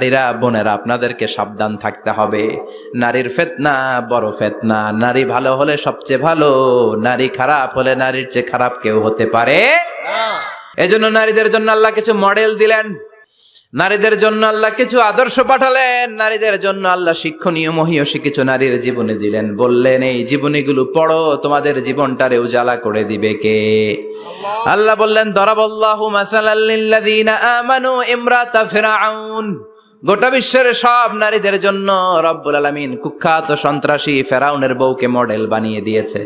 নারীরা বোনেরা আপনাদেরকে সাবধান থাকতে হবে। নারীর ফিতনা বড় ফিতনা। নারী ভালো হলে সবচেয়ে ভালো, নারী খারাপ হলে নারীর চেয়ে খারাপ কেউ হতে পারে না। এজন্য নারীদের জন্য আল্লাহ কিছু মডেল দিলেন, নারীদের জন্য আল্লাহ কিছু আদর্শ পাঠালেন, নারীদের জন্য আল্লাহ শিক্ষণীয় মহীয়সী কিছু নারীর জীবনী দিলেন। বললেন এই জীবনীগুলো পড়ো, তোমাদের জীবনটারে উজালা করে দিবে কে? আল্লাহ বললেন দরাবাল্লাহু মাসালাল লিল্লাযিনা আমানু ইমরাতা ফিরআউন। গোটা বিশ্বের সব নারীদের জন্য রব্বুল আলামিন কুখ্যাত সন্ত্রাসী ফেরাউনের বউকে মডেল বানিয়ে দিয়েছে।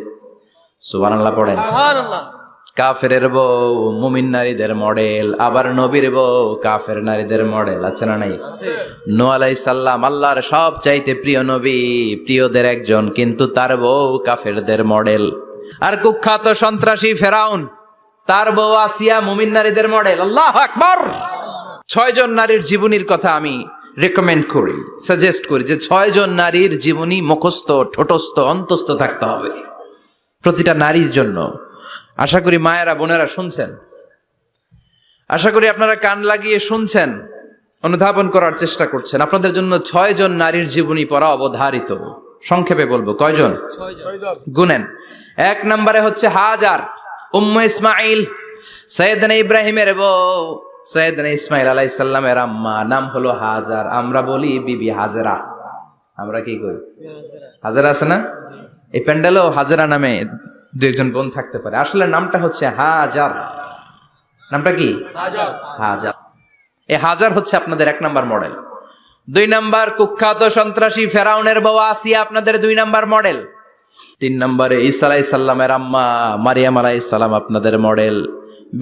সুবহানাল্লাহ পড়েন। সুবহানাল্লাহ। কাফেরের বউ মুমিন নারীদের মডেল, আবার নবীর বউ কাফের নারীদের মডেল। আছে না নাই? নূহ আলাইহিস সালাম আল্লাহর সব চাইতে প্রিয় নবী, প্রিয়দের একজন, কিন্তু তার বউ কাফেরদের মডেল। আর কুখ্যাত সন্ত্রাসী ফেরাউন, তার বউ আসিয়া মুমিন নারীদের মডেল। আল্লাহু আকবার। 6 জন নারীর জীবনীর কথা আমি রেকমেন্ড করি, সাজেস্ট করি যে 6 জন নারীর জীবনী মুখস্থ, ঠোঁটস্থ, অন্তস্থ থাকতে হবে প্রতিটা নারীর জন্য। আশা করি মায়েরা বোনেরা শুনছেন, আশা করি আপনারা কান লাগিয়ে শুনছেন, অনুধাবন করার চেষ্টা করছেন। আপনাদের জন্য 6 জন নারীর জীবনী পড়া অবধারিত। সংক্ষেপে বলবো কয়জন? 6 জন। গুনেন। 1 নম্বরে হচ্ছে হাজার, উম্মে ইসমাইল, সাইয়েদনা ইব্রাহিমের বউ, সাইয়েদনা ইসমাইল আলাইহিস সালামের আম্মা, নাম হলো হাজার। আমরা বলি বিবি হাজেরা। আমরা কি কই? হাজেরা আছে না? এই প্যান্ডেলেও হাজেরা নামে 2 বোন থাকতে পারে। আসলে নামটা হচ্ছে হাজার। নামটা কি? হাজার। হাজার। এই হাজার হচ্ছে আপনাদের 1 নাম্বার মডেল। 2 নাম্বার কুখ্যাত সন্ত্রাসী ফেরাউনের বউ আসিয়া আপনাদের 2 নাম্বার মডেল। 3 নম্বরে ঈসা আলাইহিস সালামের আম্মা মারিয়াম আলাইহিস সালাম আপনাদের মডেল।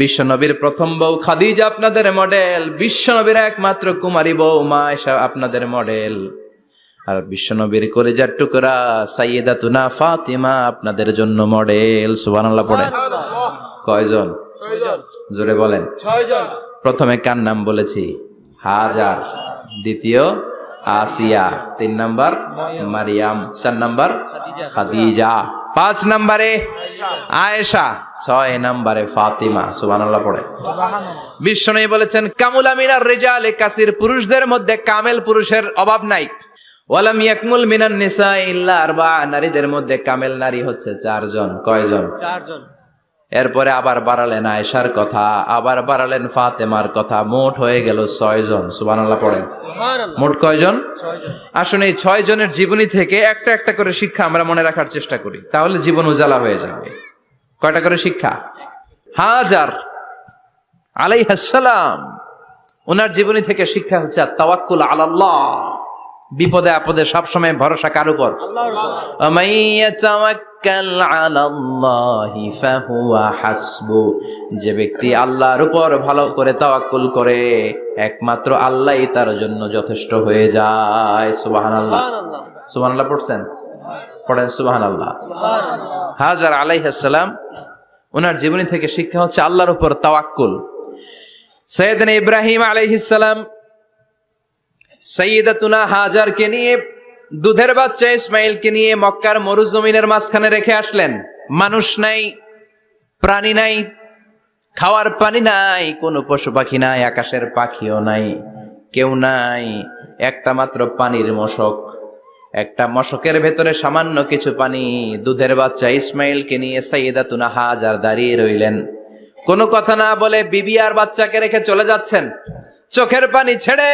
বিশ্বনবীর প্রথম বউ খাদিজা আপনাদের মডেল। বিশ্বনবীর একমাত্র কুমারী বউ মা আয়েশা আপনাদের মডেল। আর বিশ্বনবীর কলিজার টুকরা সাইয়্যিদাতুনা ফাতিমা আপনাদের জন্য মডেল। সুবহানাল্লাহ পড়ে। কয়জন? 6 জন। জোরে বলেন। 6 জন। প্রথমে কার নাম বলেছি? হাজার। দ্বিতীয় আসিয়া। 3 নাম্বার মারিয়াম। 4 নাম্বার খাদিজা। 5 নম্বরে আয়েশা। 6 নম্বরে ফাতিমা। সুবহানাল্লাহ পড়ে। বিশ্বনবী বলেছেন কামুলা মিনার রিজালে কাসির, পুরুষদের মধ্যে কামেল পুরুষের অভাব নাই। ওয়ালাম ইয়াকমুল মিনান নিসা ইল্লা 4, নারীদের মধ্যে কামেল নারী হচ্ছে 4 জন। কয়জন? 4 জন। এরপরে আবার বাড়ালেন আয়েশার কথা, আবার বাড়ালেন ফাতেমার কথা, মোট হয়ে গেল 6 জন। সুবহানাল্লাহ পড়েন। সুবহানাল্লাহ। মোট কয়জন? 6 জন। আসুন এই 6 জনের জীবনী থেকে একটা একটা করে শিক্ষা আমরা মনে রাখার চেষ্টা করি, তাহলে জীবন উজালা হয়ে যাবে। কয়টা করে শিক্ষা? হাজার আলাইহিস সালাম, ওনার জীবনী থেকে শিক্ষা হচ্ছে তাওয়াক্কুল আলাল্লাহ, বিপদে আপদে সবসময় ভরসা কার উপর? আল্লাহর উপর। মাইয়া তাওয়াক্কাল আলাল্লাহি ফাহুয়া হাসবু, যে ব্যক্তি আল্লাহর উপর ভালো করে তাওয়াক্কুল করে একমাত্র আল্লাহই তার জন্য যথেষ্ট হয়ে যায়। সুবহানাল্লাহ। সুবহানাল্লাহ পড়ছেন? পড়েন সুবহানাল্লাহ। সুবহানাল্লাহ। হাজার আলাইহিস সালাম, ওনার জীবনী থেকে শিক্ষা হচ্ছে আল্লাহর উপর তাওয়াক্কুল। সাইয়েদনা ইব্রাহিম আলাইহিস সালাম সাইয়্যিদাতুনা হাজারকে নিয়ে, দুধের বাচ্চা ইসমাইলকে নিয়ে মক্কার মরুজমিনের মাঝখানে রেখে আসলেন। মানুষ নাই, প্রাণী নাই, খাওয়ার পানি নাই, কোনো পশু পাখি নাই, আকাশের পাখিও নাই, কেউ নাই, একটা মাত্র পানির মশক। একটা মশকের ভেতরে সামান্য কিছু পানি। দুধের বাচ্চা ইসমাইলকে নিয়ে সাইয়্যিদাতুনা হাজার দাঁড়িয়ে রইলেন। কোনো কথা না বলে বিবি আর বাচ্চাকে রেখে চলে যাচ্ছেন। চোখের পানি ছেড়ে